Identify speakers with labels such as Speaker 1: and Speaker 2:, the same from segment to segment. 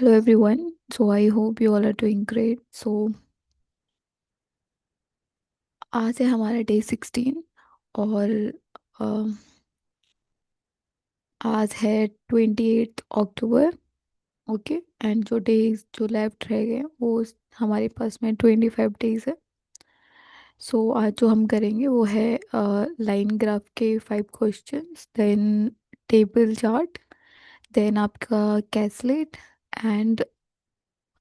Speaker 1: Hello everyone. So I hope you all are doing great. So आज है हमारा day 16 और अम, आज है 28 अक्टूबर। ओके। एंड जो डेज जो लेफ्ट रह गए वो हमारे पास में 25 डेज है। सो आज जो हम करेंगे वो है लाइन ग्राफ के 5 questions, then table chart, then आपका caselet and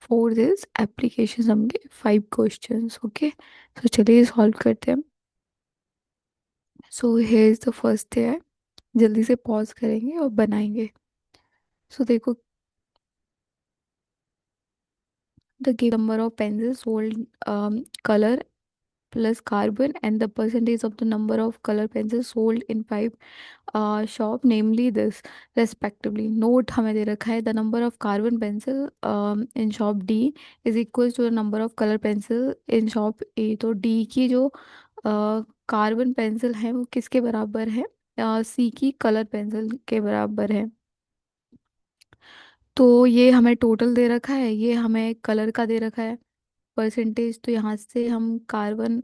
Speaker 1: for this application होंगे 5 क्वेश्चंस। ओके, तो चलिए सॉल्व करते हैं। So here is the first है। जल्दी से पॉज करेंगे और बनाएंगे। सो देखो, the give number of pencil sold colour plus carbon and the percentage of the number of color pencils sold in five shop, namely this respectively. Note हमें दे रखा है the number of carbon pencil in shop D is equals to the number of color pencil in shop A। तो D की जो carbon pencil है वो किसके बराबर है? C की कलर पेंसिल के बराबर है। तो ये हमें टोटल दे रखा है, ये हमें कलर का दे रखा है परसेंटेज। तो यहाँ से हम कार्बन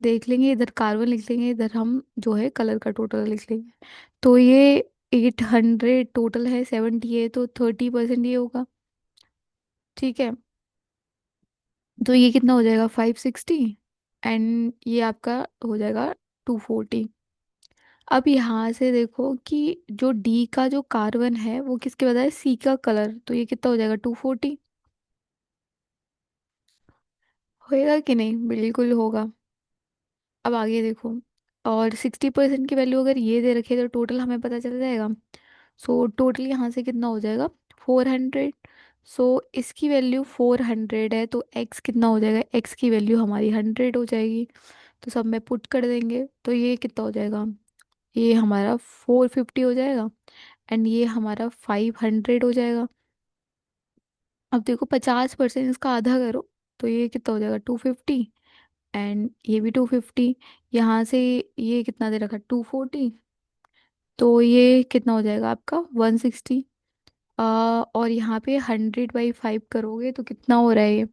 Speaker 1: देख लेंगे, इधर कार्बन लिख लेंगे, इधर हम जो है कलर का टोटल लिख लेंगे। तो ये 800 टोटल है, 70 है, तो 30% ये होगा। ठीक है। तो ये कितना हो जाएगा? 560। एंड ये आपका हो जाएगा 240। अब यहाँ से देखो कि जो डी का जो कार्बन है वो किसके बजाय सी का कलर, तो ये कितना हो जाएगा? 240। होएगा कि नहीं? बिल्कुल होगा। अब आगे देखो, और 60% की वैल्यू अगर ये दे रखी है तो टोटल हमें पता चल जाएगा। सो टोटल यहाँ से कितना हो जाएगा? 400। सो इसकी वैल्यू 400 है, तो एक्स कितना हो जाएगा? एक्स की वैल्यू हमारी 100 हो जाएगी। तो सब में पुट कर देंगे तो ये कितना हो जाएगा? ये हमारा 450 हो जाएगा एंड ये हमारा 500 हो जाएगा। अब देखो 50% इसका आधा करो तो ये कितना हो जाएगा? 250। एंड ये भी 250। यहाँ से ये कितना दे रखा? 240। तो ये कितना हो जाएगा आपका? 160। और यहाँ पे 100/5 करोगे तो कितना हो रहा है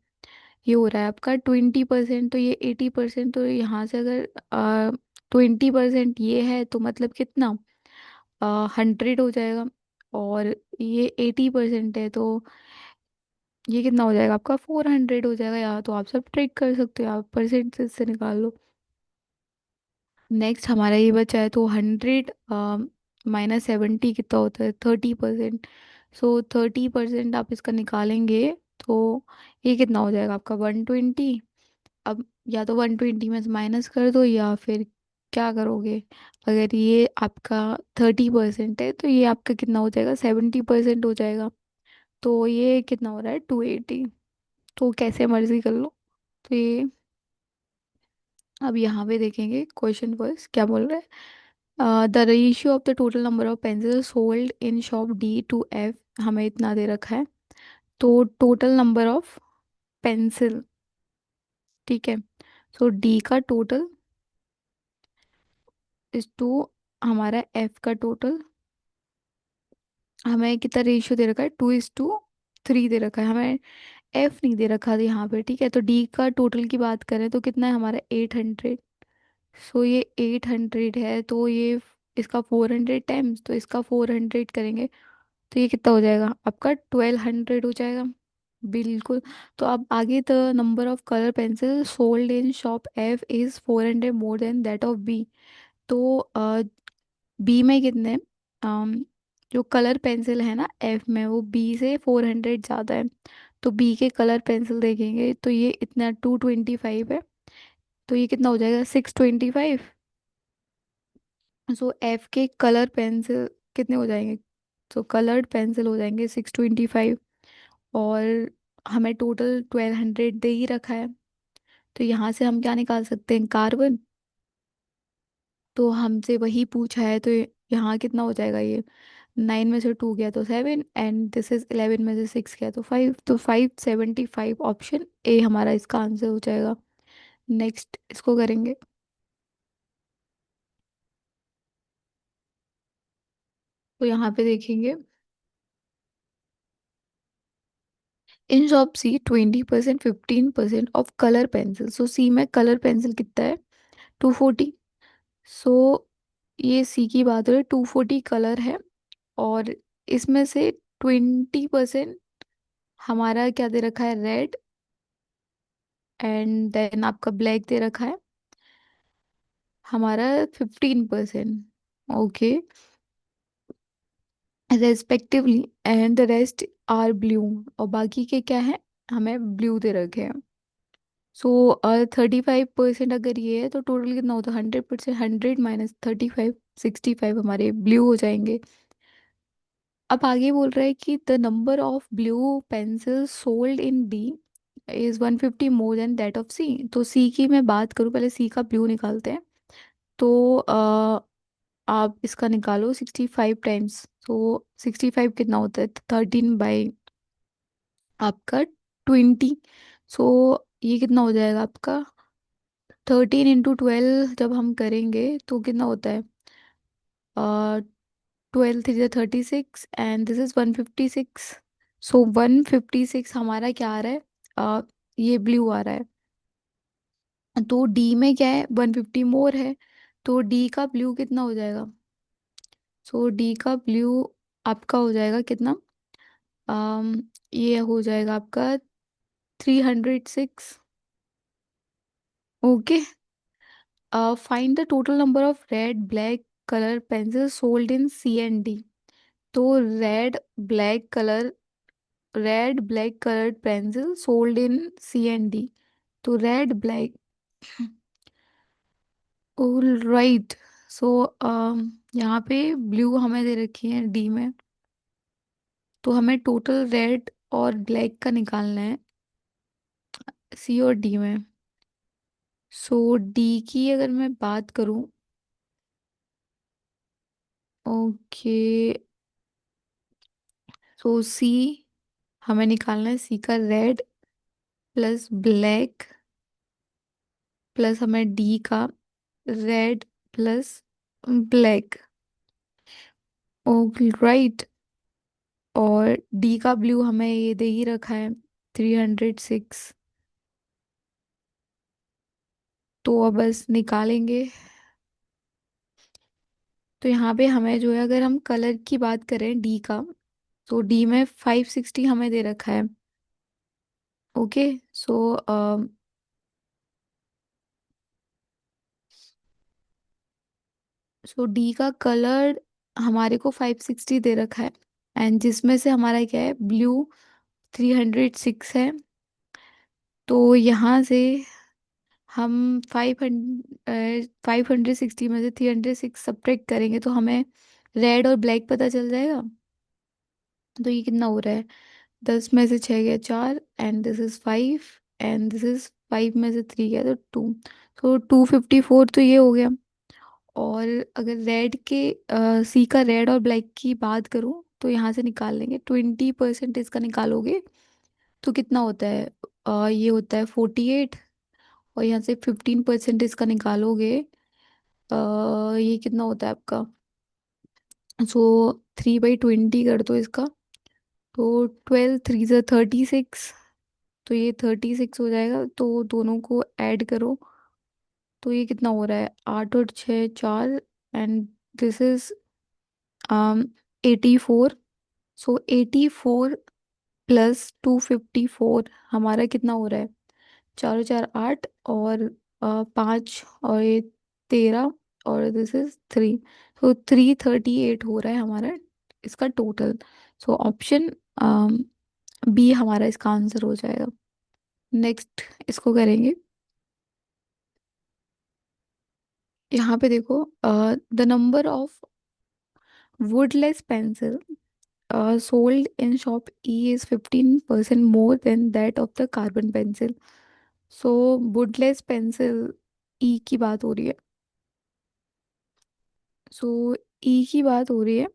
Speaker 1: ये हो रहा है आपका 20%। तो ये 80%। तो यहाँ से अगर 20% ये है तो मतलब कितना? 100 हो जाएगा। और ये 80% है तो ये कितना हो जाएगा आपका? 400 हो जाएगा। यहाँ तो आप सब ट्रिक कर सकते हो, आप परसेंटेज से निकाल लो। नेक्स्ट हमारा ये बचा है, तो 100 -70 कितना होता है? 30%। सो 30% आप इसका निकालेंगे तो ये कितना हो जाएगा आपका? 120। अब या तो 120 में से माइनस कर दो या फिर क्या करोगे? अगर ये आपका 30% है तो ये आपका कितना हो जाएगा? 70% हो जाएगा। तो ये कितना हो रहा है? 280। तो कैसे मर्जी कर लो। तो ये अब यहाँ पे देखेंगे क्वेश्चन फर्स्ट क्या बोल रहा है। The ratio of the total number of pencil sold in shop D to F हमें इतना दे रखा है। तो टोटल नंबर ऑफ पेंसिल, ठीक है, सो डी का टोटल इज टू हमारा एफ का टोटल। हमें कितना रेशियो दे रखा है? 2:3 दे रखा है हमें। एफ नहीं दे रखा था यहाँ पे, ठीक है। तो डी का टोटल की बात करें तो कितना है हमारा? 800। सो ये 800 है तो ये इसका 400 टाइम्स, तो इसका 400 करेंगे तो ये कितना हो जाएगा आपका? 1200 हो जाएगा। बिल्कुल। तो अब आगे, the number of colour pencil sold in shop F is 400 more than that of B. तो बी में कितने जो कलर पेंसिल है ना एफ में, वो बी से 400 ज़्यादा है। तो बी के कलर पेंसिल देखेंगे तो ये इतना 225 है। तो ये कितना हो जाएगा? 625। सो एफ के कलर पेंसिल कितने हो जाएंगे? तो कलर्ड पेंसिल हो जाएंगे 625। और हमें टोटल 1200 दे ही रखा है। तो यहाँ से हम क्या निकाल सकते हैं? कार्बन। तो हमसे वही पूछा है तो यहाँ कितना हो जाएगा? ये 9 में से 2 गया तो 7 एंड दिस इज 11 में से 6 गया तो 5। तो 575 ऑप्शन ए हमारा इसका आंसर हो जाएगा। नेक्स्ट इसको करेंगे। तो यहाँ पे देखेंगे in shop C 20%, 15% off colour pencil. So C में कलर पेंसिल कितना है? 240। सो ये सी की बात हो रही है, 240 कलर है। और इसमें से 20% हमारा क्या दे रखा है? रेड। एंड देन आपका ब्लैक दे रखा है हमारा 15%। Okay, respectively. And the rest are blue. और बाकी के क्या है? हमें ब्लू दे रखे हैं। सो 35% अगर ये है तो टोटल कितना होता है? 100%। 100 - 35, 65 हमारे ब्लू हो जाएंगे। अब आगे बोल रहा है कि the number of blue pencil sold in D is 150 more than that of C. तो सी की मैं बात करूँ, पहले सी का ब्लू निकालते हैं। तो आप इसका निकालो 65 टाइम्स। तो 65 कितना होता है? 13 बाई आपका 20। सो ये कितना हो जाएगा आपका? 13 × 12 जब हम करेंगे तो कितना होता है? 12 × 3 = 36 एंड दिस इज 156। सो 156 हमारा क्या आ रहा है? ये ब्लू आ रहा है। तो डी में क्या है? 150 मोर है। तो डी का ब्लू कितना हो जाएगा? सो डी का ब्लू आपका हो जाएगा कितना? अम ये हो जाएगा आपका 306। Okay. Find the total number of red black colour pencil sold in C and D. तो red black coloured pencil sold in C and D. तो red black. All right. So यहाँ पे ब्लू हमें दे रखी है डी में। तो हमें टोटल रेड और ब्लैक का निकालना है सी और डी में। सो डी की अगर मैं बात करूँ, ओके, सो सी हमें निकालना है। सी का रेड प्लस ब्लैक प्लस हमें डी का red plus black. Okay right. और डी का ब्लू हमें ये दे ही रखा है 306। तो अब बस निकालेंगे। तो यहाँ पे हमें जो है, अगर हम कलर की बात करें डी का, तो डी में 560 हमें दे रखा है। ओके। सो डी का कलर हमारे को 560 दे रखा है। एंड जिसमें से हमारा क्या है? ब्लू 306 है। तो यहाँ से हम 560 में से 306 सब्ट्रैक्ट करेंगे तो हमें रेड और ब्लैक पता चल जाएगा। तो ये कितना हो रहा है? 10 में से 6 गया 4 and this is 5 and this is 5 में से 3 गया तो 2। तो 254 तो ये हो गया। और अगर रेड के सी का रेड और ब्लैक की बात करूँ तो यहाँ से निकाल लेंगे। 20% इसका निकालोगे तो कितना होता है? ये होता है 48। और यहाँ से 15% इसका निकालोगे, ये कितना होता है आपका? सो 3/20 कर दो इसका। तो 12 × 3 = 36। तो ये 36 हो जाएगा। तो दोनों को ऐड करो तो ये कितना हो रहा है? 8 और 6 4 एंड दिस इज 84। सो 84 + 254 हमारा कितना हो रहा है? 4 और 4 8 और 5 और ये 13 और दिस इज 3। तो 338 हो रहा है हमारा इसका टोटल। सो ऑप्शन बी हमारा इसका आंसर हो जाएगा। नेक्स्ट इसको करेंगे। यहाँ पे देखो, the number of woodless pencil sold in shop E is 15% more than that of the carbon pencil. So woodless pencil E की बात हो रही है। सो ई की बात हो रही है।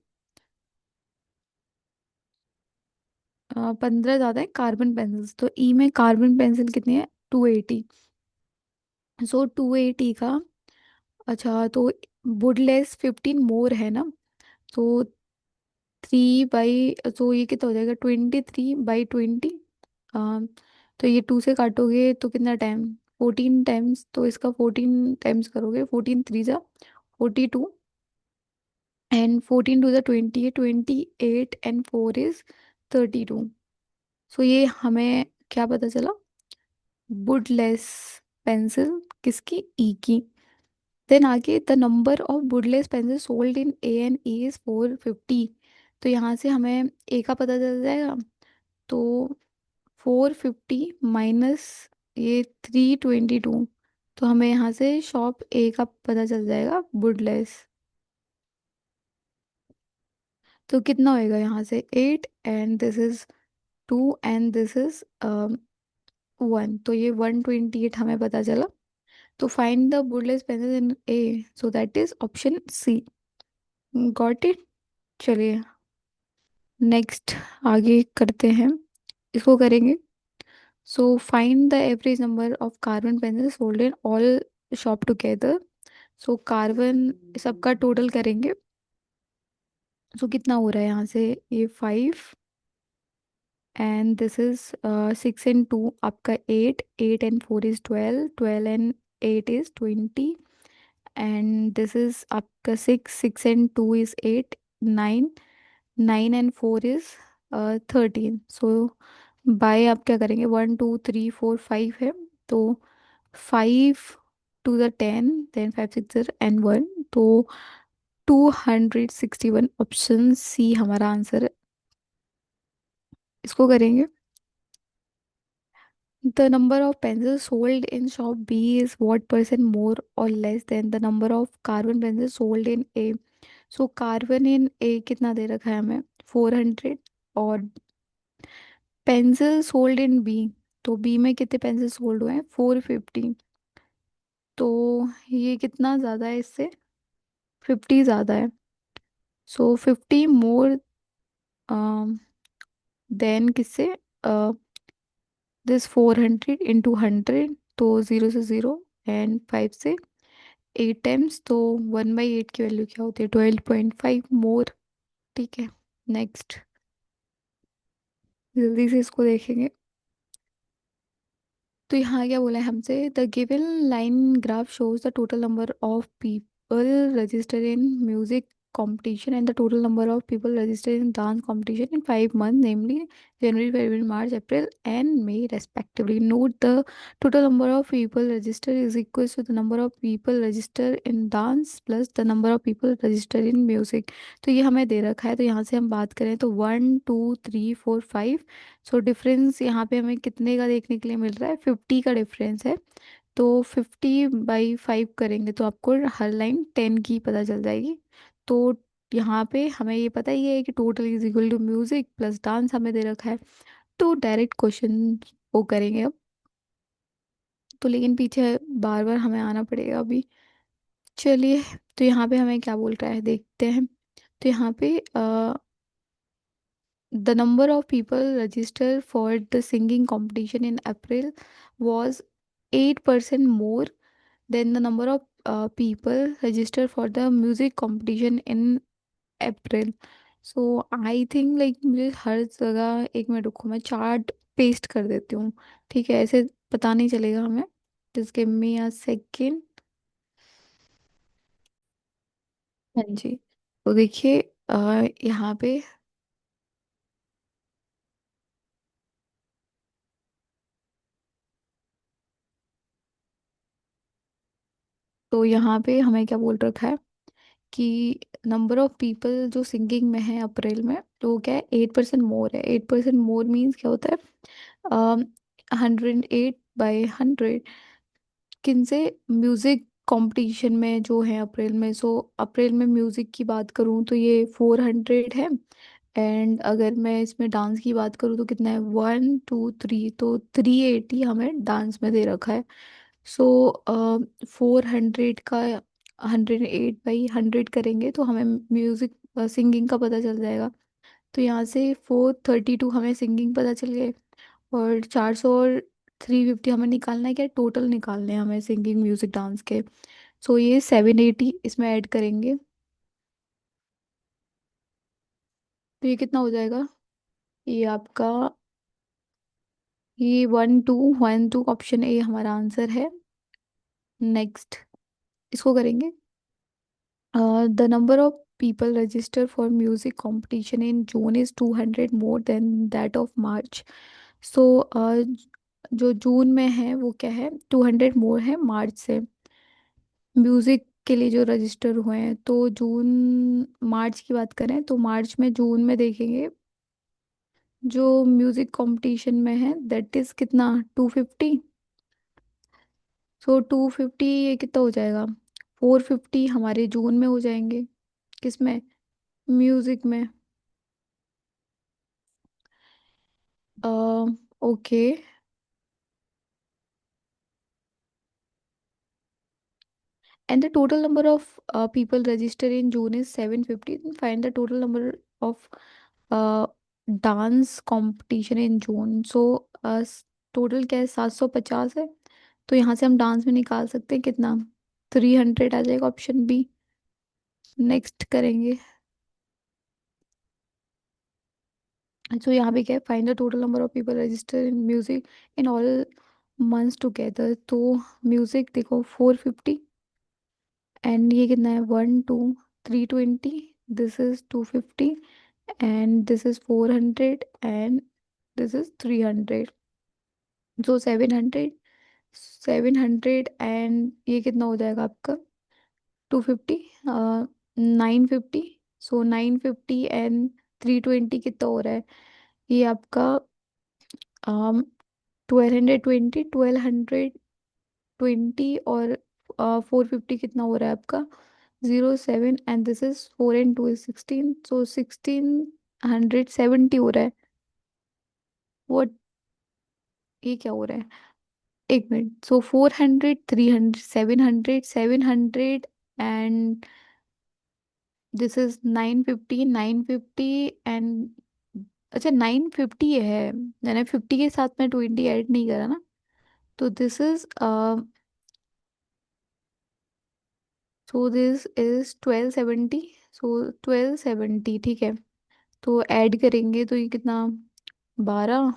Speaker 1: 15 ज़्यादा है कार्बन पेंसिल्स। तो ई में कार्बन पेंसिल कितनी है? 280। सो 280 का, अच्छा, तो वुडलेस 15 मोर है ना। तो 3 बाई, तो ये कितना हो जाएगा? 23/20। तो ये 2 से काटोगे तो कितना टाइम, 14 टाइम्स, तो इसका 14 टाइम्स करोगे, 14 3 जा 42, एंड 14 2 जा 20, 28, एंड 4 इज 32। सो ये हमें क्या पता चला, वुडलेस पेंसिल किसकी, ई की। देन आगे, the number of woodless pencil sold in A and E is 450। तो यहाँ से हमें ए का पता चल जाएगा। तो 450 ये 322, तो हमें यहाँ से शॉप ए का पता चल जाएगा, वुडलेस। तो कितना होएगा यहाँ से, 8, and this is 2, and this is 1, तो ये 128 हमें पता चला। तो find the woodless pencil in A, so that is option C. Got it. चलिए नेक्स्ट आगे करते हैं, इसको करेंगे। So find the average number of carbon pencil sold in all shop together. So carbon सबका टोटल करेंगे। सो कितना हो रहा है यहाँ से, ये 5, एंड दिस इज 6 एंड 2 आपका 8, 8 and 4 is 12, 12 and 8 is 20, and this is आपका 6, 6 and 2 is 8, 9, 9 and 4 is 13। So by आप क्या करेंगे, 1 2 3 4 5 है, तो 5 to the 10, देन 5 6 एंड 1, तो 261, ऑप्शन सी हमारा आंसर है। इसको करेंगे। The number of pencils sold in shop B is what percent more or less than the number of carbon pencils sold in A? So carbon in A कितना दे रखा है हमें, 400, और पेंसिल सोल्ड इन बी, तो B में कितने pencil sold हुए हैं, 450। तो ये कितना ज़्यादा है इससे, 50 ज़्यादा है। सो 50 मोर देन किससे, दिस 400 × 100, तो 0 से 0, एंड 5 से 8 टाइम्स, तो 1/8 की वैल्यू क्या होती है, 12.5 मोर। ठीक है, नेक्स्ट जल्दी से इसको देखेंगे। तो यहाँ क्या बोला है हमसे, the given line graph shows the total number of people register in music competition and the total number of people registered in dance competition in 5 months, namely January, February, March, April, and May, respectively. Note the total number of people registered is equal to the number of people registered in dance plus the number of people registered in music. तो ये हमें दे रखा है, तो यहाँ से हम बात करें तो 1 2 3 4 5। सो डिफरेंस यहाँ पे हमें कितने का देखने के लिए मिल रहा है, 50 का डिफरेंस है। तो 50/5 करेंगे तो आपको हर लाइन 10 की पता चल जाएगी। तो यहाँ पे हमें ये पता ही है कि total is equal to music plus dance हमें दे रखा है। तो डायरेक्ट क्वेश्चन वो करेंगे अब। तो लेकिन पीछे बार बार हमें आना पड़ेगा अभी। चलिए, तो यहाँ पे हमें क्या बोल रहा है देखते हैं। तो यहाँ पे the number of people registered for the singing competition in April was 8% more than the number of people registered for the music competition in April. So I think like मुझे हर जगह, एक मिनट रुको, मैं चार्ट पेस्ट कर देती हूँ। ठीक है, ऐसे पता नहीं चलेगा हमें। Just give me a second। हाँ जी। तो देखिए यहाँ पे, तो यहाँ पे हमें क्या बोल रखा है कि नंबर ऑफ पीपल जो सिंगिंग में है अप्रैल में, तो वो क्या है, 8% मोर है। 8% मोर मीन्स क्या होता है, 108/100। किन से, म्यूजिक कंपटीशन में जो है अप्रैल में। सो अप्रैल में म्यूजिक की बात करूँ तो ये 400 है, एंड अगर मैं इसमें डांस की बात करूँ तो कितना है, 1 2 3, तो 380 हमें डांस में दे रखा है। सो 400 का 108/100 करेंगे तो हमें म्यूजिक सिंगिंग का पता चल जाएगा। तो यहाँ से 432 हमें सिंगिंग पता चल गए, और 400 और 350 हमें निकालना है, क्या टोटल निकालने हैं हमें सिंगिंग म्यूजिक डांस के। सो ये 780 इसमें ऐड करेंगे, तो ये कितना हो जाएगा, ये आपका ये 1 2 1 2 ऑप्शन ए हमारा आंसर है। नेक्स्ट इसको करेंगे। The number of people register for music competition in June is 200 more than that of March. So जो जून में है वो क्या है, 200 मोर है मार्च से। म्यूजिक के लिए जो रजिस्टर हुए हैं, तो जून मार्च की बात करें तो मार्च में, जून में देखेंगे जो म्यूजिक कंपटीशन में है दैट इज कितना, 250। सो 250 ये कितना हो जाएगा, 450 हमारे जून में हो जाएंगे। किसमें, म्यूजिक में। Okay. And the total number of people registered in June is 750. Then find the total number of uh, dance competition in June. So total क्या है, 750 है। तो यहाँ से हम डांस में निकाल सकते हैं कितना, 300 आ जाएगा, ऑप्शन बी। नेक्स्ट करेंगे। तो यहाँ पे क्या है, find the total number of people register in music in all months together. तो म्यूजिक देखो 450, एंड ये कितना है, 1 2 320, this is 250, and this is 400, and this is 300। so 700 and ये कितना हो जाएगा आपका, 250, 950। सो 950 एंड 320 कितना हो रहा है, ये आपका 1220, 1220 और 450 कितना हो रहा है आपका, 07, and this is 4 and 2 is 16, सो 1670 हो रहा है। वो ये क्या हो रहा है, एक मिनट। सो 400, 300, 700 एंड दिस इज 950 एंड, अच्छा 950 है, मैंने 50 के साथ में 20 ऐड नहीं करा ना। तो this is so this is 1270। सो 1270 ठीक है। तो ऐड करेंगे तो ये कितना, 12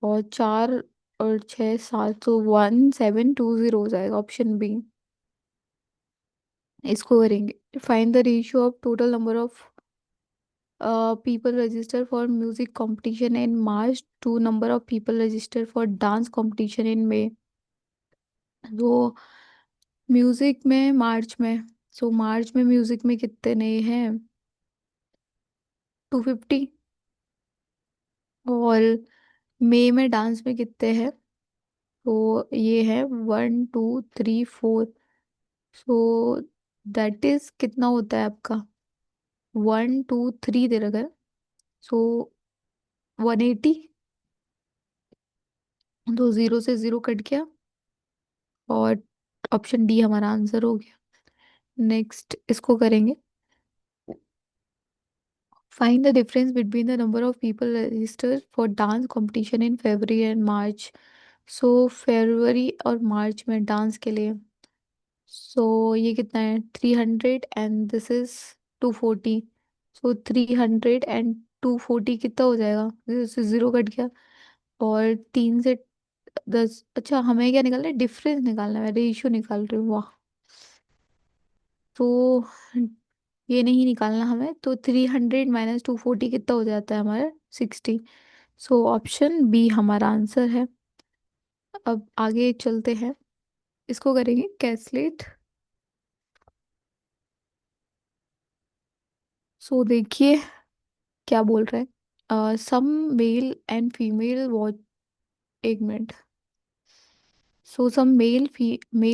Speaker 1: और 4 और 6 7, तो 1720 हो जाएगा, ऑप्शन बी। इसको करेंगे, find the ratio of total number of people register for music competition in March to number of people register for dance competition in May। तो म्यूजिक में मार्च में, सो मार्च में म्यूजिक में कितने हैं, 250। और मई में डांस में कितने हैं, तो ये है 1 2 3 4। सो दैट इज कितना होता है आपका, 1 2 3 दे रखा है, सो 180। तो जीरो से जीरो कट गया, और ऑप्शन डी हमारा आंसर हो गया। नेक्स्ट इसको करेंगे, find the difference between the number of people register for dance competition in February and March. So फरवरी और मार्च में डांस के लिए, सो ये कितना है, 300 and this is 240। So 300 and 240 कितना हो जाएगा, जीरो से जीरो कट गया, और 3 से 10। अच्छा हमें क्या निकालना है, डिफरेंस निकालना है, रेशियो निकाल रही हूँ, वाह। तो ये नहीं निकालना हमें, तो 300 - 240 कितना हो जाता है हमारा, 60। सो ऑप्शन बी हमारा आंसर है। अब आगे चलते हैं, इसको करेंगे कैलकुलेट। सो देखिए क्या बोल रहा है, some male and female watch, एक मिनट। So some male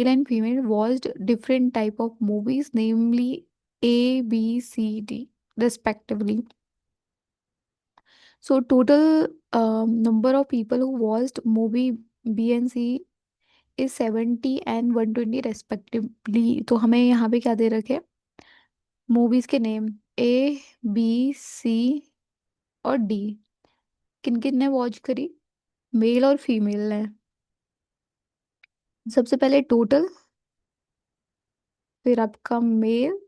Speaker 1: and female watched different type of movies namely A B C D respectively. So total number of people who watched movie B and C is 70 and 120 respectively। तो हमें यहाँ पे क्या दे रखे, movies के name A B C और D, किन किन ने वॉच करी, मेल और फीमेल ने। सबसे पहले टोटल, फिर आपका मेल,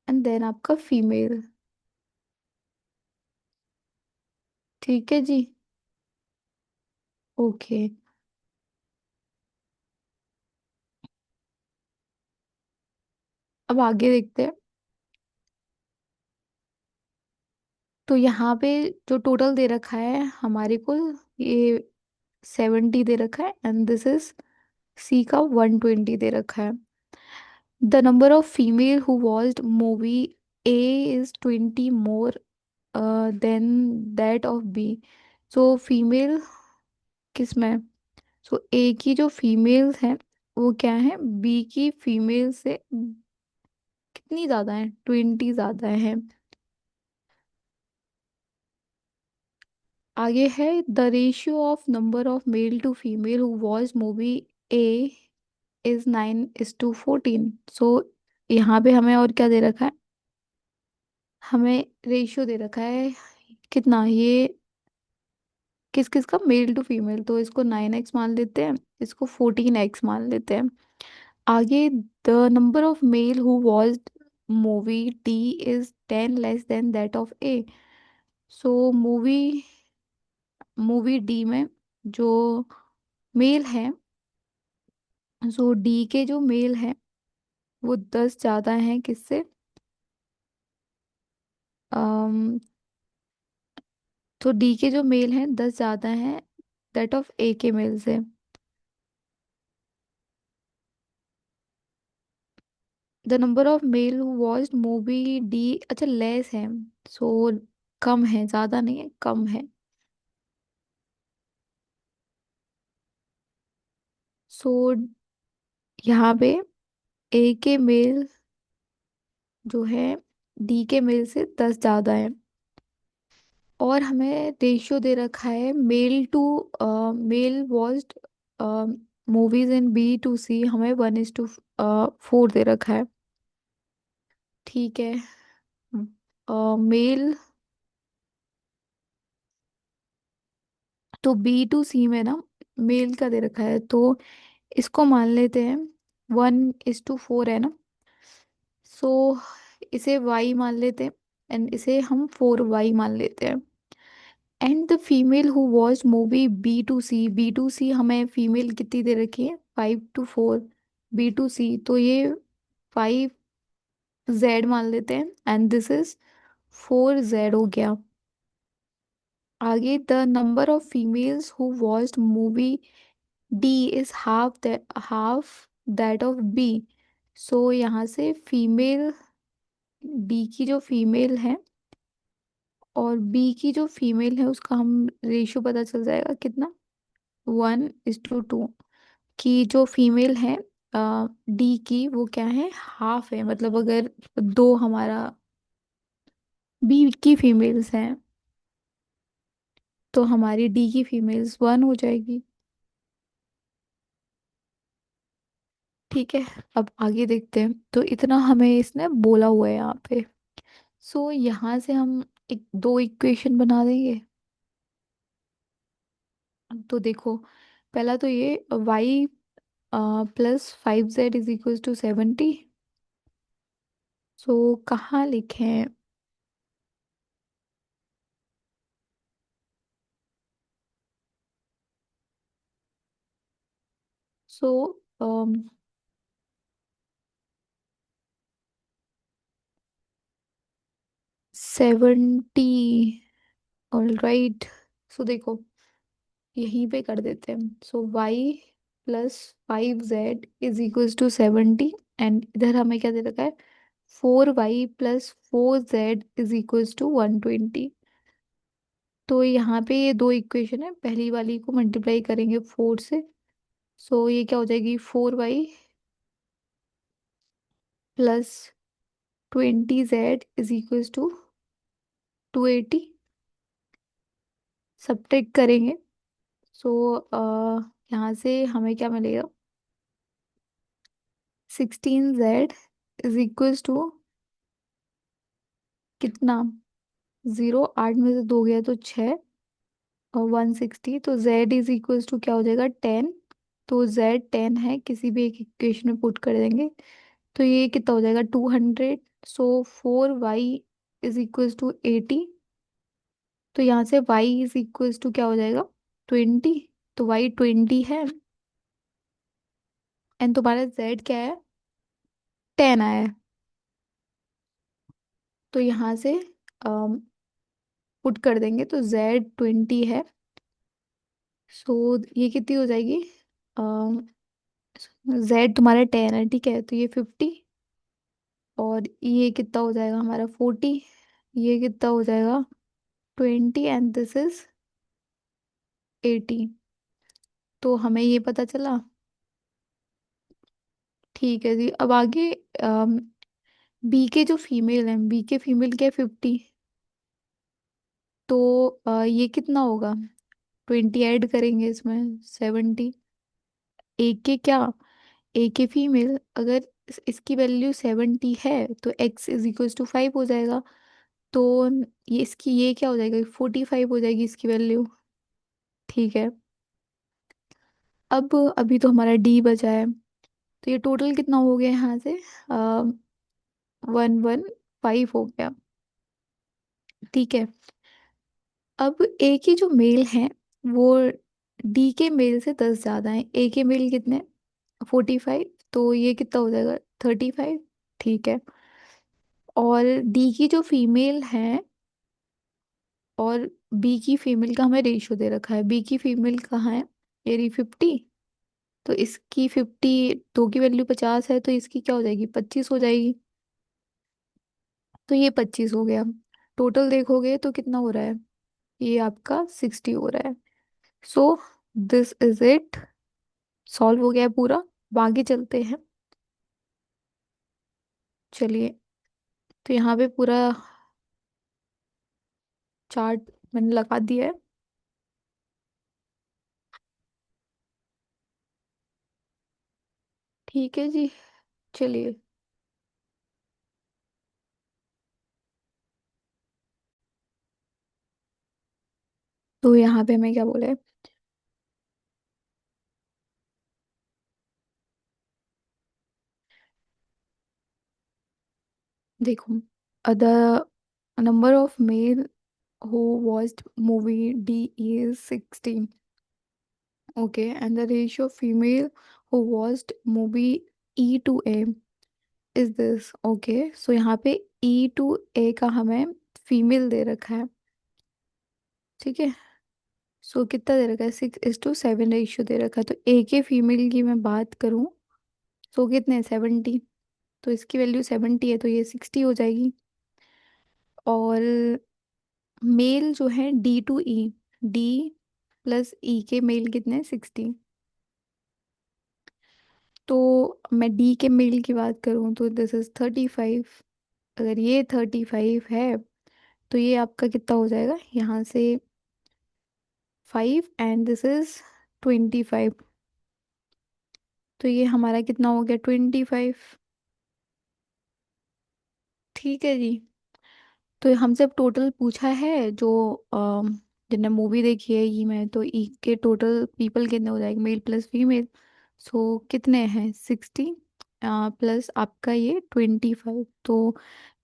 Speaker 1: एंड देन आपका फीमेल। ठीक है जी। ओके, अब आगे देखते हैं। तो यहाँ पे जो टोटल दे रखा है हमारे को, ये 70 दे रखा है, एंड दिस इज सी का 120 दे रखा है। The number of female who watched movie A is 20 more than that of B. So female किस में, सो ए की जो फीमेल्स हैं वो क्या है, बी की फीमेल से कितनी ज्यादा है, 20 ज्यादा है। आगे है the ratio of number of male to female who watch movie A is 9:14। So यहाँ पे हमें और क्या दे रखा है, हमें रेशियो दे रखा है कितना, ये किस किस का, मेल टू फीमेल, तो इसको 9x मान लेते हैं, इसको 14x मान लेते हैं। आगे the number of male who watched movie D is 10 less than that of A. So movie movie D में जो मेल है, सो डी के जो मेल हैं वो 10 ज्यादा हैं किससे, अम तो डी के जो मेल हैं 10 ज्यादा हैं दैट ऑफ ए के मेल से। The number of male who watched movie D, अच्छा लेस है, सो कम है, ज्यादा नहीं है, कम है। सो यहाँ पे ए के मेल जो है डी के मेल से 10 ज्यादा है। और हमें रेशियो दे रखा है male to male watched movies in B to C, हमें 1:4 दे रखा है। ठीक है, मेल, तो बी टू सी में ना मेल का दे रखा है, तो इसको मान लेते हैं 1:4 है ना। सो इसे वाई मान लेते हैं, एंड इसे हम 4y मान लेते हैं। And the female who watch movie B to C हमें फीमेल कितनी दे रखी है, 5:4, बी टू सी, तो ये 5z मान लेते हैं, एंड दिस इज 4z हो गया। आगे the number of females who watched movie D is half that of B. So यहाँ से फीमेल, डी की जो फीमेल है और बी की जो फीमेल है उसका हम रेशियो पता चल जाएगा कितना, 1:2, की जो फीमेल है डी की वो क्या है, हाफ है, मतलब अगर दो हमारा बी की फीमेल्स हैं तो हमारी डी की फीमेल्स 1 हो जाएगी। ठीक है, अब आगे देखते हैं, तो इतना हमें इसने बोला हुआ है यहाँ पे। सो यहाँ से हम एक दो इक्वेशन बना देंगे। तो देखो, पहला तो ये y +5z = 70। सो कहाँ लिखें, सो 70, ऑलराइट। सो देखो, यहीं पे कर देते हैं, सो y +5z = 70, एंड इधर हमें क्या दे रखा है, 4y +4z = 120। तो यहाँ पे ये दो इक्वेशन है, पहली वाली को मल्टीप्लाई करेंगे 4 से, सो ये क्या हो जाएगी, 4y +20z = 280। सब्ट्रैक्ट करेंगे, सो यहाँ से हमें क्या मिलेगा, 16z = कितना, 0, 8 में से 2 गया तो 6, और 160, तो z = क्या हो जाएगा, 10। तो z 10 है, किसी भी एक इक्वेशन में पुट कर देंगे, तो ये कितना हो जाएगा, 200। सो 4y = 80। तो यहाँ से y = क्या हो जाएगा, 20। तो वाई 20 है, एंड तुम्हारा जेड क्या है, 10 आया है। तो यहाँ से पुट कर देंगे तो जेड 20 है। सो ये कितनी हो जाएगी, जेड तुम्हारा 10 है, ठीक है, तो ये 50, और ये कितना हो जाएगा हमारा 40, ये कितना हो जाएगा 20, एंड दिस इज 80। तो हमें ये पता चला। ठीक है जी, अब आगे बी के जो फीमेल हैं, बी के फीमेल क्या 50, तो ये कितना होगा, 20 ऐड करेंगे इसमें 70। ए के क्या, ए के फीमेल अगर इसकी वैल्यू 70 है तो एक्स इज इक्वल टू 5 हो जाएगा। तो ये इसकी ये क्या हो जाएगा, 45 हो जाएगी इसकी वैल्यू। ठीक है, अब अभी तो हमारा डी बचा है, तो ये टोटल कितना हो गया यहाँ से, 115 हो गया। ठीक है, अब ए की जो मेल है वो डी के मेल से 10 ज्यादा है। ए के मेल कितने, 45, तो ये कितना हो जाएगा 35। ठीक है, और डी की जो फीमेल है और बी की फीमेल का हमें रेशियो दे रखा है, बी की फीमेल कहाँ है, मेरी 50, तो इसकी 50, दो की वैल्यू 50 है तो इसकी क्या हो जाएगी 25 हो जाएगी। तो ये 25 हो गया। टोटल देखोगे तो कितना हो रहा है, ये आपका 60 हो रहा है। So this is it, solve हो गया है पूरा। अब आगे चलते हैं। चलिए, तो यहाँ पे पूरा चार्ट मैंने लगा दिया है। ठीक है जी, चलिए। तो यहाँ पे हमें क्या बोला है, देखो, the number of mail who watched movie D is 16, okay, and the ratio of female who watched movie E to A is this, okay, so यहाँ पे E to A का हमें फीमेल दे रखा है, ठीक है। सो कितना दे रखा है, 6:7 रेशियो दे रखा है। तो ए के फीमेल की मैं बात करूँ, सो कितने 70, तो इसकी वैल्यू 70 है तो ये 60 हो जाएगी। और मेल जो है D to E, D plus E के मेल कितने 60, तो मैं डी के मेल की बात करूँ तो दिस इज 35। अगर ये 35 है तो ये आपका कितना हो जाएगा यहाँ से 5, एंड दिस इज 25, तो ये हमारा कितना हो गया 25। ठीक है जी, तो हमसे अब टोटल पूछा है जो जिनने मूवी देखी है ई में, तो ई के टोटल पीपल कितने हो जाएंगे, मेल प्लस फीमेल। सो कितने हैं 60 प्लस आपका ये 25, तो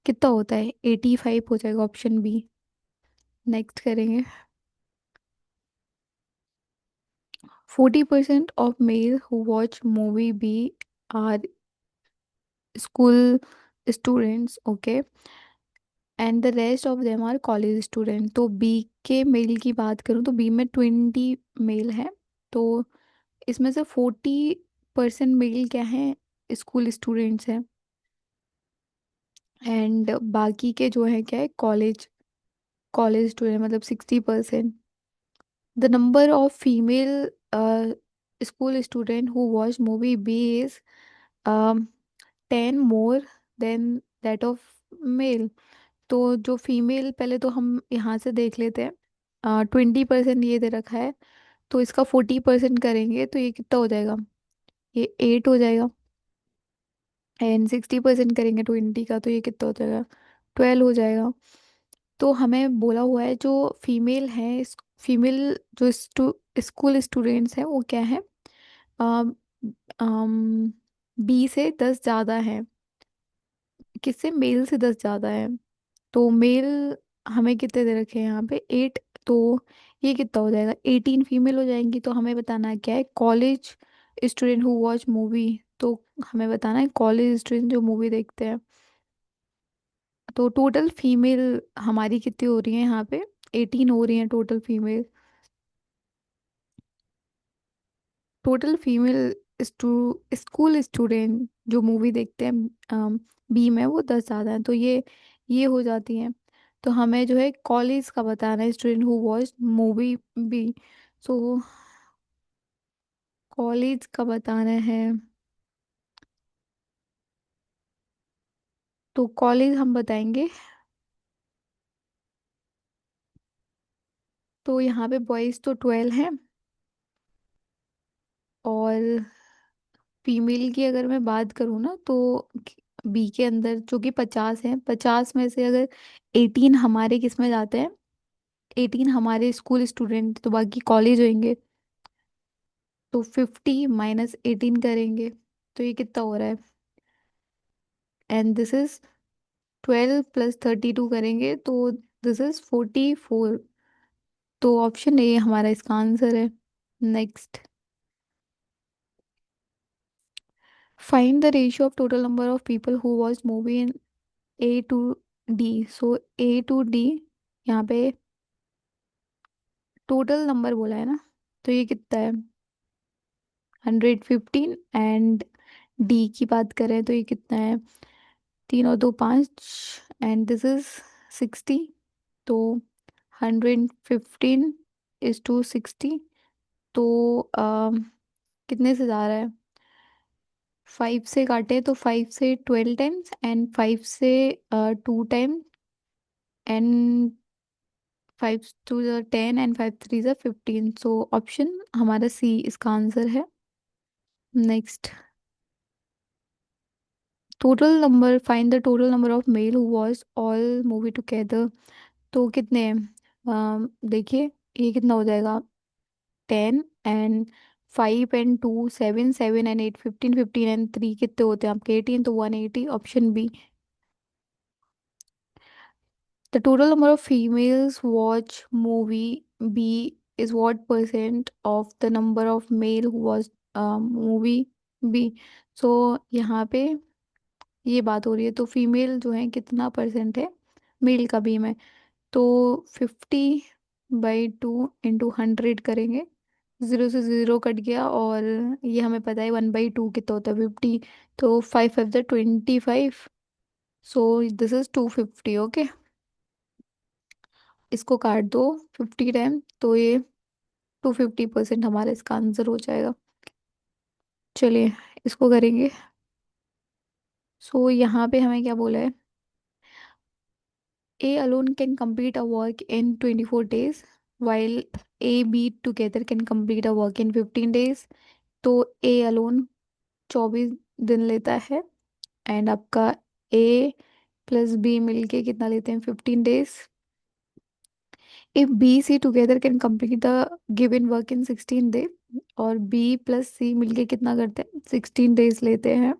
Speaker 1: कितना होता है 85 हो जाएगा, ऑप्शन बी। नेक्स्ट करेंगे। 40% of male who watch movie B are school students, okay, and the rest of them are college student. तो बी के मेल की बात करूँ तो बी में 20 मेल है, तो इसमें से 40% मेल क्या है, स्कूल स्टूडेंट्स हैं, एंड बाकी के जो है क्या है कॉलेज, कॉलेज स्टूडेंट मतलब 60%। The number of female school student who watch movie B is 10 more than that of male. तो जो फीमेल, पहले तो हम यहाँ से देख लेते हैं, 20% ये दे रखा है, तो इसका 40% करेंगे तो ये कितना हो जाएगा, ये 8 हो जाएगा। एंड 60% करेंगे 20 का तो ये कितना हो जाएगा, 12 हो जाएगा। तो हमें बोला हुआ है जो फीमेल है, फीमेल जो स्कूल स्टूडेंट्स हैं वो क्या है, बी से 10 ज़्यादा है, किससे, मेल से 10 ज़्यादा है। तो मेल हमें कितने दे रखे हैं यहाँ पे 8, तो ये कितना हो जाएगा, 18 फीमेल हो जाएंगी। तो हमें बताना है क्या है, college student who watch movie. तो हमें बताना है कॉलेज स्टूडेंट जो मूवी देखते हैं। तो टोटल फीमेल हमारी कितनी हो रही है यहाँ पे, 18 हो रही है total female. Total female school student जो मूवी देखते हैं बी में, वो 10 ज़्यादा हैं, तो ये हो जाती हैं। तो हमें जो है कॉलेज का बताना है, student who watch movie B. So college का बताना है। तो कॉलेज हम बताएंगे। तो यहाँ पे बॉयज़ तो 12 हैं, और फीमेल की अगर मैं बात करूँ ना, तो बी के अंदर जो कि 50 हैं, 50 में से अगर 18 हमारे किस में जाते हैं, 18 हमारे स्कूल स्टूडेंट, तो बाकी कॉलेज होंगे। तो 50 - 18 करेंगे, तो ये कितना हो रहा है, एंड दिस इज 12 + 32 करेंगे, तो दिस इज 44। तो ऑप्शन ए हमारा इसका आंसर है। Next, find the ratio of total number of people who watch movie in A to D। So A to D, यहाँ पे टोटल नंबर बोला है ना, तो ये कितना है, 115। एंड डी की बात करें तो ये कितना है, 3 और 2 5, एंड दिस इज 60। तो 115 = 60। तो कितने से जा रहा है, 5 से काटे तो 5 से 12 टाइम्स, एंड 5 से 2 time, and 5 × 2 = 10, and 5 × 3 = 15। So option हमारा सी इसका आंसर है। Next, total number, find the total number of male who watch all movie together. तो कितने हैं, देखिए ये कितना हो जाएगा, 10, एंड 5 एंड 2 7, 7 एंड 8 15, 15 एंड 3 कितने होते हैं आपके, 18, तो 180, option B. The total number of females watch movie B is what percent of the number of male who watch movie B. So यहाँ पे ये बात हो रही है, तो फीमेल जो है कितना परसेंट है मेल का बी में। तो 50/2 × 100 करेंगे, 0 से 0 कट गया, और ये हमें पता है 1/2 कितना होता है, 50। तो 5 5 = 25। So this is 250। ओके, इसको काट दो 50 टाइम, तो ये 250% हमारा इसका आंसर हो जाएगा। चलिए इसको करेंगे। सो यहाँ पे हमें क्या बोला है, A alone can complete a work in 24 days, while A, B together can complete a work in 15 days. तो A alone 24 दिन लेता है, एंड आपका A + B मिलके कितना लेते हैं, 15 days। If B, C together can complete the given work in 16 days, और B + C मिलके कितना करते हैं, 16 days लेते हैं।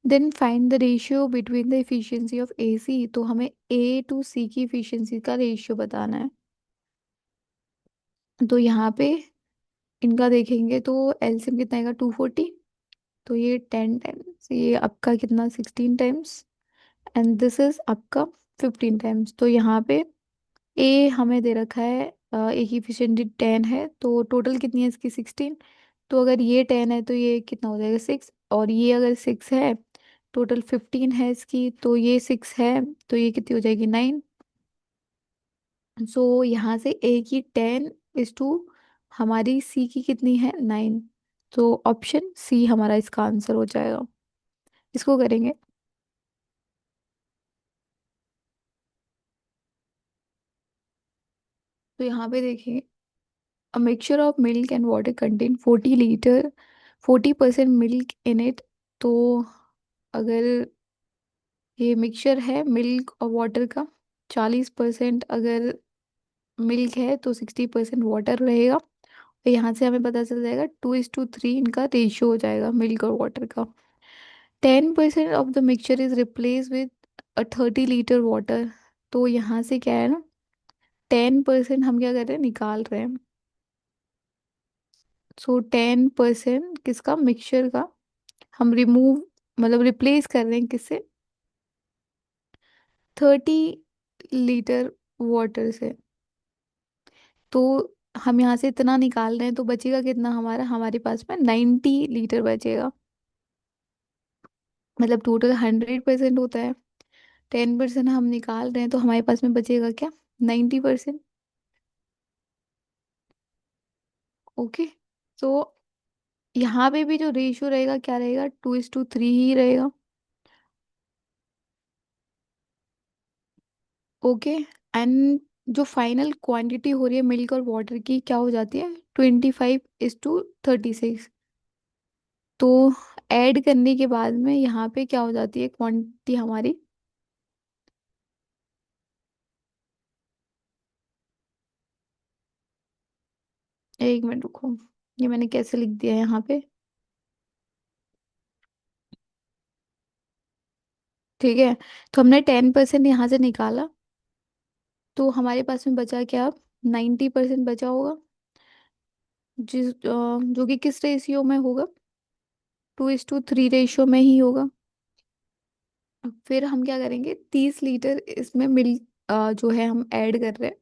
Speaker 1: Then find the ratio between the efficiency of AC। तो हमें A to C की एफिशिएंसी का रेशियो बताना है। तो यहाँ पे इनका देखेंगे तो एलसीएम कितना आएगा, 240। तो ये 10 टाइम्स, ये आपका कितना, 16 टाइम्स, एंड दिस इज आपका 15 टाइम्स। तो यहाँ पे ए हमें दे रखा है, ए की एफिशिएंसी 10 है, तो टोटल कितनी है इसकी, 16। तो अगर ये 10 है तो ये कितना हो जाएगा, 6। और ये अगर 6 है, टोटल 15 है इसकी, तो ये 6 है, तो ये कितनी हो जाएगी, 9। सो यहाँ से ए की 10 हमारी सी की कितनी है, 9। तो ऑप्शन सी हमारा इसका आंसर हो जाएगा। इसको करेंगे। तो यहाँ पे देखिए, a mixture of milk and water contain 40 litre, 40% milk in it. तो अगर ये मिक्सचर है मिल्क और वाटर का, 40% अगर मिल्क है तो 60% वाटर रहेगा। और यहाँ से हमें पता चल जाएगा 2:3 इनका रेशियो हो जाएगा मिल्क और वाटर का। 10% of the mixture is replace with 30 litre water. तो यहाँ से क्या है ना, 10% हम क्या कर रहे हैं, निकाल रहे हैं। सो 10% किसका, मिक्सचर का, हम रिमूव मतलब रिप्लेस कर रहे हैं किससे, 30 लीटर वाटर से। तो हम यहाँ से इतना निकाल रहे हैं तो बचेगा कितना हमारा, हमारे पास में 90 लीटर बचेगा। मतलब टोटल 100% होता है, 10% हम निकाल रहे हैं तो हमारे पास में बचेगा क्या, 90%। ओके। तो यहाँ पे भी जो रेशियो रहेगा क्या रहेगा, 2:3 ही रहेगा। ओके। एंड जो फाइनल क्वांटिटी हो रही है मिल्क और वाटर की क्या हो जाती है, 25:36। तो ऐड करने के बाद में यहाँ पे क्या हो जाती है क्वांटिटी हमारी, एक मिनट रुको, ये मैंने कैसे लिख दिया है यहाँ पे। ठीक है। तो हमने 10% यहाँ से निकाला, तो हमारे पास में बचा क्या अब, 90% बचा होगा, जो कि किस रेशियो में होगा, 2:3 रेशियो में ही होगा। फिर हम क्या करेंगे, 30 लीटर इसमें मिल्क जो है हम ऐड कर रहे हैं।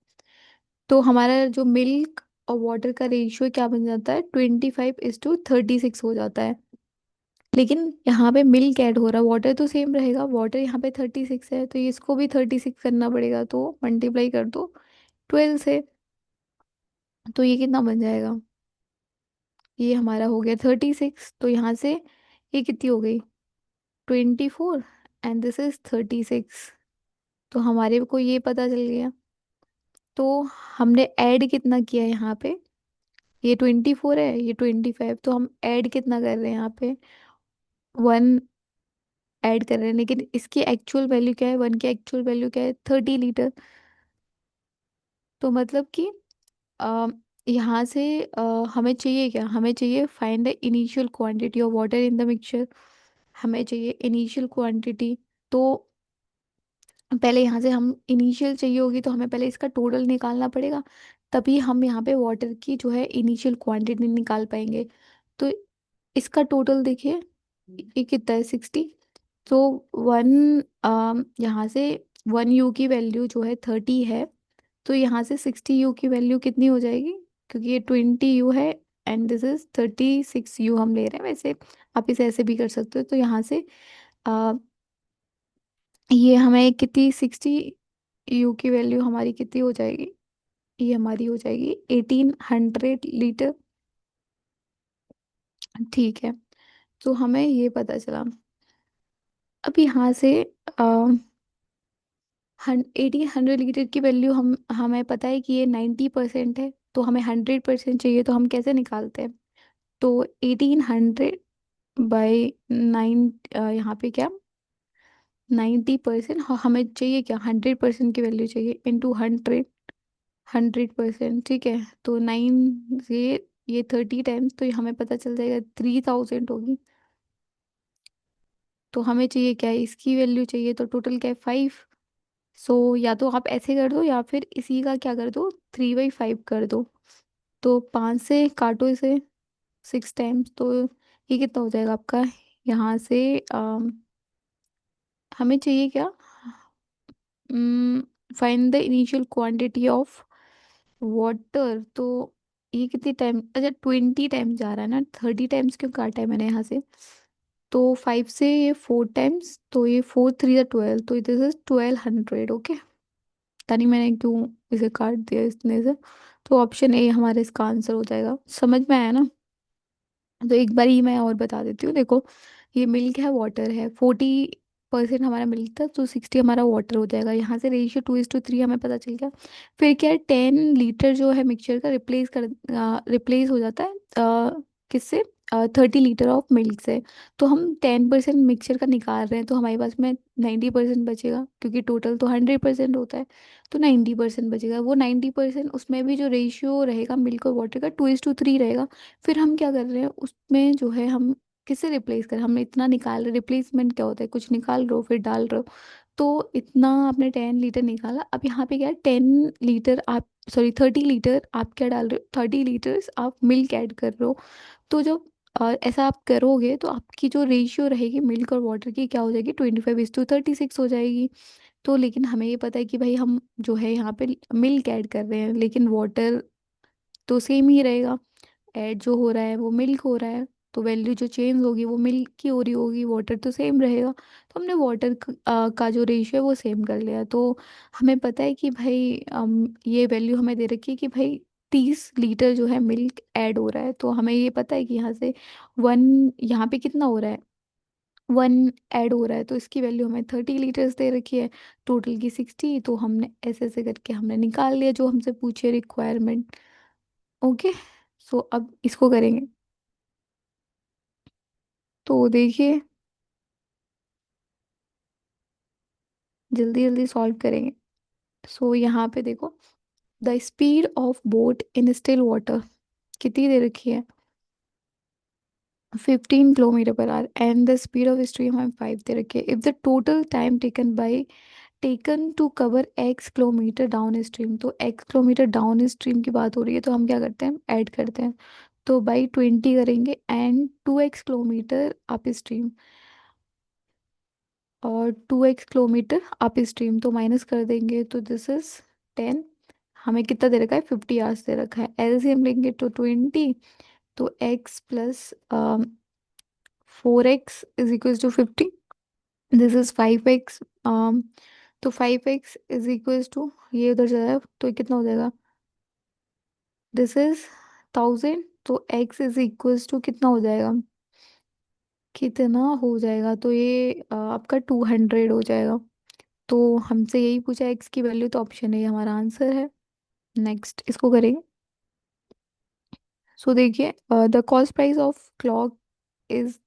Speaker 1: तो हमारा जो मिल्क और वाटर का रेशियो क्या बन जाता है, 25:36 हो जाता है। लेकिन यहाँ पे मिल्क ऐड हो रहा है, वाटर तो सेम रहेगा, वाटर यहाँ पे 36 है तो इसको भी 36 करना पड़ेगा, तो मल्टीप्लाई कर दो 12 से। तो ये कितना बन जाएगा, ये हमारा हो गया 36। तो यहाँ से ये कितनी हो गई, 24, एंड दिस इज 36। तो हमारे को ये पता चल गया। तो हमने ऐड कितना किया है यहाँ पे, ये 24 है, ये 25, तो हम ऐड कितना कर रहे हैं यहाँ पे, 1 ऐड कर रहे हैं। लेकिन इसकी एक्चुअल वैल्यू क्या है, 1 की एक्चुअल वैल्यू क्या है, 30 लीटर। तो मतलब कि अ, यहाँ से हमें चाहिए क्या, हमें चाहिए find the initial quantity of water in the mixture. हमें चाहिए इनिशियल क्वांटिटी। तो पहले यहाँ से हम इनिशियल चाहिए होगी तो हमें पहले इसका टोटल निकालना पड़ेगा, तभी हम यहाँ पे वाटर की जो है इनिशियल क्वांटिटी निकाल पाएंगे। तो इसका टोटल देखिए, ये कितना है, 60। तो 1 यहाँ से 1 U की वैल्यू जो है 30 है, तो यहाँ से 60 U की वैल्यू कितनी हो जाएगी, क्योंकि ये 20 U है एंड दिस इज 36 U हम ले रहे हैं। वैसे आप इसे ऐसे भी कर सकते हो। तो यहाँ से आ, ये हमें कितनी, 60 U की वैल्यू हमारी कितनी हो जाएगी, ये हमारी हो जाएगी 1800 लीटर। ठीक है। तो हमें ये पता चला। अब यहाँ से 1800 लीटर की वैल्यू हम, हमें पता है कि ये 90% है, तो हमें 100% चाहिए, तो हम कैसे निकालते हैं। तो 1800/9, यहाँ पे क्या, 90%, हमें चाहिए क्या, 100% की वैल्यू चाहिए, इंटू 100%। ठीक है। तो 9 से ये 30 टाइम्स, तो ये हमें पता चल जाएगा 3000 होगी। तो हमें चाहिए क्या है, इसकी वैल्यू चाहिए, तो टोटल क्या है, 5। सो या तो आप ऐसे कर दो या फिर इसी का क्या कर दो, 3/5 कर दो। तो 5 से काटो इसे 6 टाइम्स, तो ये कितना हो जाएगा आपका, यहाँ से हमें चाहिए क्या, find the initial quantity of water. तो ये कितनी टाइम, अच्छा 20 टाइम जा रहा है ना, 30 टाइम्स क्यों काटा है मैंने यहाँ से। तो 5 से ये 4 टाइम्स, तो ये 4×3 = 12, तो दिस इज 1200। ओके। पता नहीं मैंने क्यों इसे काट दिया इतने से। तो ऑप्शन ए हमारा इसका आंसर हो जाएगा। समझ में आया ना। तो एक बार ही मैं और बता देती हूँ, देखो ये मिल्क है, वाटर है, 40% हमारा मिल्क था, तो 60 हमारा वाटर हो जाएगा। यहाँ से रेशियो 2:3 हमें पता चल गया। फिर क्या है, 10 लीटर जो है मिक्सचर का रिप्लेस हो जाता है किससे, 30 लीटर ऑफ मिल्क से। तो हम 10% मिक्सचर का निकाल रहे हैं, तो हमारे पास में 90% बचेगा, क्योंकि टोटल तो 100% होता है। तो 90% बचेगा, वो 90% उसमें भी जो रेशियो रहेगा मिल्क और वाटर का 2:3 रहेगा। फिर हम क्या कर रहे हैं उसमें जो है, हम किससे रिप्लेस कर, हमने इतना निकाल, रिप्लेसमेंट क्या होता है, कुछ निकाल रहे हो फिर डाल रहे हो। तो इतना आपने 10 लीटर निकाला। अब यहाँ पे क्या है, 10 लीटर आप, सॉरी 30 लीटर आप क्या डाल रहे हो, 30 लीटर्स आप मिल्क ऐड कर रहे हो। तो जब ऐसा आप करोगे तो आपकी जो रेशियो रहेगी मिल्क और वाटर की क्या हो जाएगी, 25:36 हो जाएगी। तो लेकिन हमें ये पता है कि भाई हम जो है यहाँ पे मिल्क ऐड कर रहे हैं, लेकिन वाटर तो सेम ही रहेगा। ऐड जो हो रहा है वो मिल्क हो रहा है, तो वैल्यू जो चेंज होगी वो मिल्क की हो रही होगी, वाटर तो सेम रहेगा। तो हमने वाटर का जो रेशियो है वो सेम कर लिया। तो हमें पता है कि भाई ये वैल्यू हमें दे रखी है कि भाई 30 लीटर जो है मिल्क ऐड हो रहा है। तो हमें ये पता है कि यहाँ से वन, यहाँ पे कितना हो रहा है, 1 ऐड हो रहा है। तो इसकी वैल्यू हमें 30 लीटर्स दे रखी है, टोटल की 60। तो हमने ऐसे ऐसे करके हमने निकाल लिया जो हमसे पूछे रिक्वायरमेंट। ओके, सो अब इसको करेंगे। तो देखिए, जल्दी जल्दी सॉल्व करेंगे। सो यहाँ पे देखो, the speed of boat in still water कितनी दे रखी है, 15 kilometre per hour, and the speed of stream हमें 5 दे रखी है। If the total time taken to cover X kilometre downstream, तो एक्स किलोमीटर डाउन स्ट्रीम की बात हो रही है, तो हम क्या करते हैं, ऐड करते हैं। तो बाई 20 करेंगे, and 2x kilometre up stream, और 2x किलोमीटर अप स्ट्रीम तो माइनस कर देंगे, तो दिस इज 10। हमें कितना दे रखा है, 50 आवर्स दे रखा है। एलसीएम लेंगे तो 20, तो x plus 4x is equal to 50, this is 5x। तो 5x इज इक्वल टू, ये उधर जाएगा तो ये कितना हो जाएगा, दिस इज 1000। तो x इज इक्वल टू कितना हो जाएगा, कितना हो जाएगा, तो ये आपका 200 हो जाएगा। तो हमसे यही पूछा x की वैल्यू, तो ऑप्शन ए हमारा आंसर है। नेक्स्ट इसको करेंगे। सो देखिए, the cost price of clock is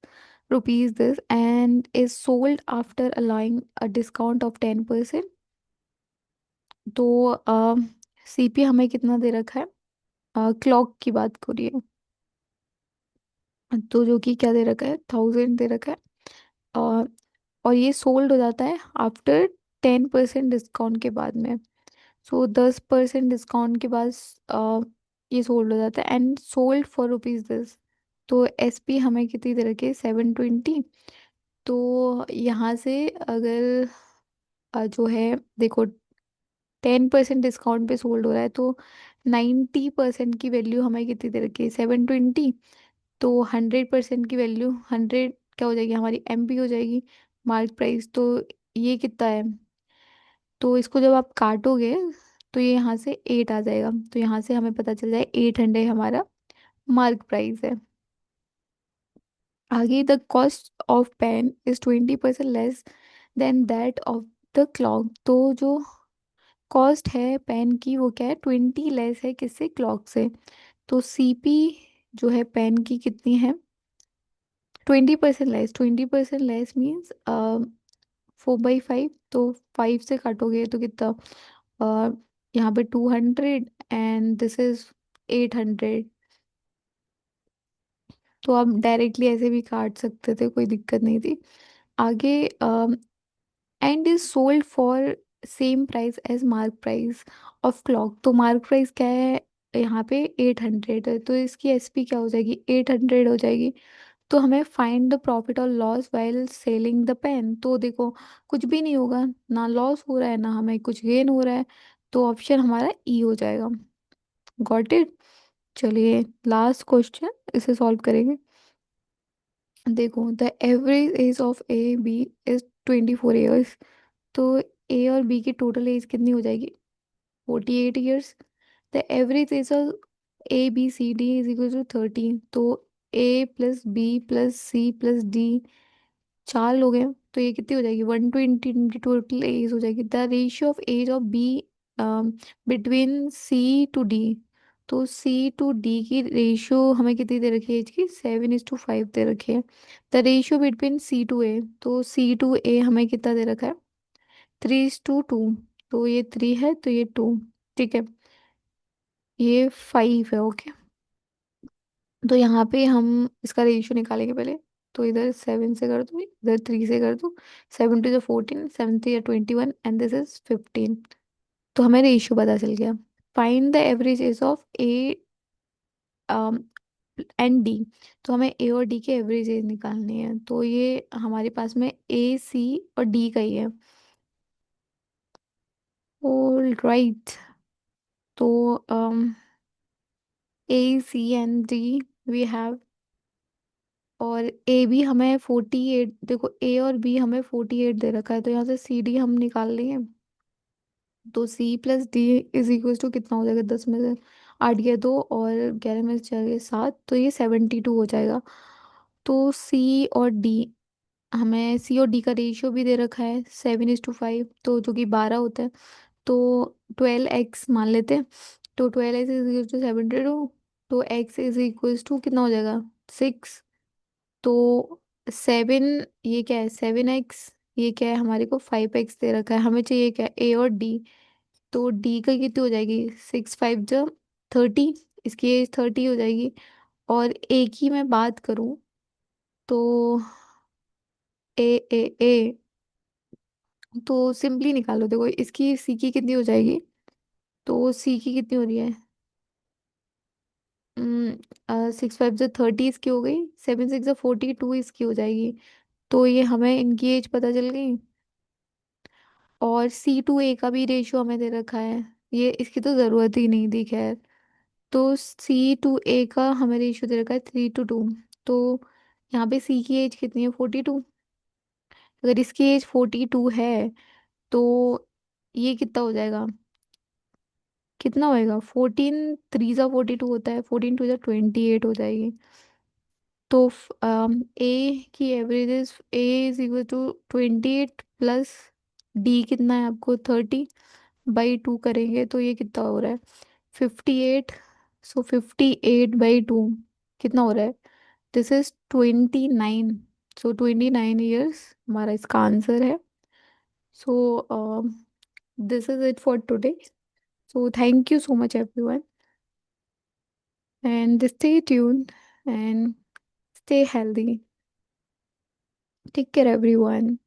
Speaker 1: rupees this and is sold after allowing a discount of 10%। तो सीपी हमें कितना दे रखा है, क्लॉक की बात करिए, तो जो कि क्या दे रखा है, 1000 दे रखा है। अ, और ये सोल्ड हो जाता है आफ्टर 10% डिस्काउंट के बाद में। सो 10% डिस्काउंट के बाद अ, ये सोल्ड हो जाता है, एंड सोल्ड फॉर रुपीज 10। तो एसपी हमें कितनी दे रखी है, 720। तो यहाँ से अगर जो है देखो, 10% डिस्काउंट पे सोल्ड हो रहा है, तो 90% की वैल्यू हमें कितनी दे रखी है, 720। तो 100% की वैल्यू 100 क्या हो जाएगी, हमारी एमपी हो जाएगी, मार्क प्राइस। तो ये कितना है, तो इसको जब आप काटोगे तो ये यहाँ से 8 आ जाएगा। तो यहाँ से हमें पता चल जाए 800 हमारा मार्क प्राइस है। आगे, the cost of pen is 20% less than that of the clock. तो जो कॉस्ट है पेन की वो क्या है, 20 लेस है किससे, क्लॉक से। तो सीपी जो है पेन की कितनी है, 20% लेस। 20% less means 4/5। तो 5 से काटोगे तो कितना, यहाँ पे 200 एंड दिस इज 800। तो आप डायरेक्टली ऐसे भी काट सकते थे, कोई दिक्कत नहीं थी। आगे, and is sold for same price as mark price of clock. तो मार्क प्राइस क्या है, यहाँ पे 800 है, तो इसकी एसपी क्या हो जाएगी, 800 हो जाएगी। तो हमें फाइंड द प्रॉफिट और loss while selling the pen. तो देखो, कुछ भी नहीं होगा, ना लॉस हो रहा है ना हमें कुछ गेन हो रहा है। तो ऑप्शन हमारा ई हो जाएगा। Got it. चलिए लास्ट क्वेश्चन, इसे सॉल्व करेंगे। देखो, the average age of A B is 24 years. तो ए और बी की टोटल एज कितनी हो जाएगी, 48 years. The average age of A B C D is equal to 13। तो A plus B plus C plus D, चार लोग हैं, तो ये कितनी हो जाएगी, 120 टोटल एज हो जाएगी। The ratio of age of B between C to D. तो सी टू डी की रेशियो हमें कितनी दे रखी है एज की, 7:5 दे रखी है। The ratio between C to A, तो सी टू ए हमें कितना दे रखा है, 3:2। तो ये 3 है तो ये 2, ठीक है, ये 5 है। ओके, तो यहाँ पे हम इसका रेशियो निकालेंगे पहले। तो इधर 7 से कर दो, इधर 3 से कर दो। 7 to 14, 7 3 21, एंड दिस इज 15। तो हमें रेशियो पता चल गया। Find the average age of A and D. तो हमें ए और डी के एवरेज एज निकालनी है, तो ये हमारे पास में ए सी और डी का ही है। All right. तो ए सी एंड डी वी हैव। और ए बी हमें 48, देखो ए और बी हमें 48 दे रखा है, तो यहाँ से सी डी हम निकाल लेंगे। तो C plus D is equal to कितना हो जाएगा, 10 में से 8 गया 2, और 11 में से 4 गया 7, तो ये 72 हो जाएगा। तो सी और डी, हमें सी और डी का रेशियो भी दे रखा है 7:5, तो जो कि 12 होता है। तो 12x मान लेते हैं। तो 12x इज इक्वल टू 72। तो x इज इक्वल टू कितना हो जाएगा, 6। तो 7, ये क्या है 7x, ये क्या है हमारे को 5x दे रखा है, हमें चाहिए क्या ए और डी। तो डी का कितनी हो जाएगी, 6 5 जो 30, इसकी एज 30 हो जाएगी। और ए की मैं बात करूं तो ए ए ए तो सिंपली निकालो, देखो इसकी सी की कितनी हो जाएगी। तो सी की कितनी हो रही है, 6 5 जो 30 इसकी हो गई, 7 6 जो 42 इसकी हो जाएगी। तो ये हमें इनकी एज पता चल गई। और सी टू ए का भी रेशियो हमें दे रखा है, ये इसकी तो ज़रूरत ही नहीं थी खैर। तो सी टू ए का हमें रेशियो दे रखा है 3:2। तो यहाँ पे सी की एज कितनी है, 42। अगर इसकी एज 42 है, तो ये कितना हो जाएगा, कितना होएगा, 14 3 जा 42 होता है, 14 2 जा 28 हो जाएगी। तो ए की average A is equal to 28 plus D कितना है आपको 30/2 करेंगे, तो ये कितना हो रहा है 58। सो 58/2 कितना हो रहा है, दिस इज 29। सो 29 ईयर्स हमारा इसका आंसर है। So this is it for today. So thank you so much everyone, and stay tuned and stay healthy. Take care everyone.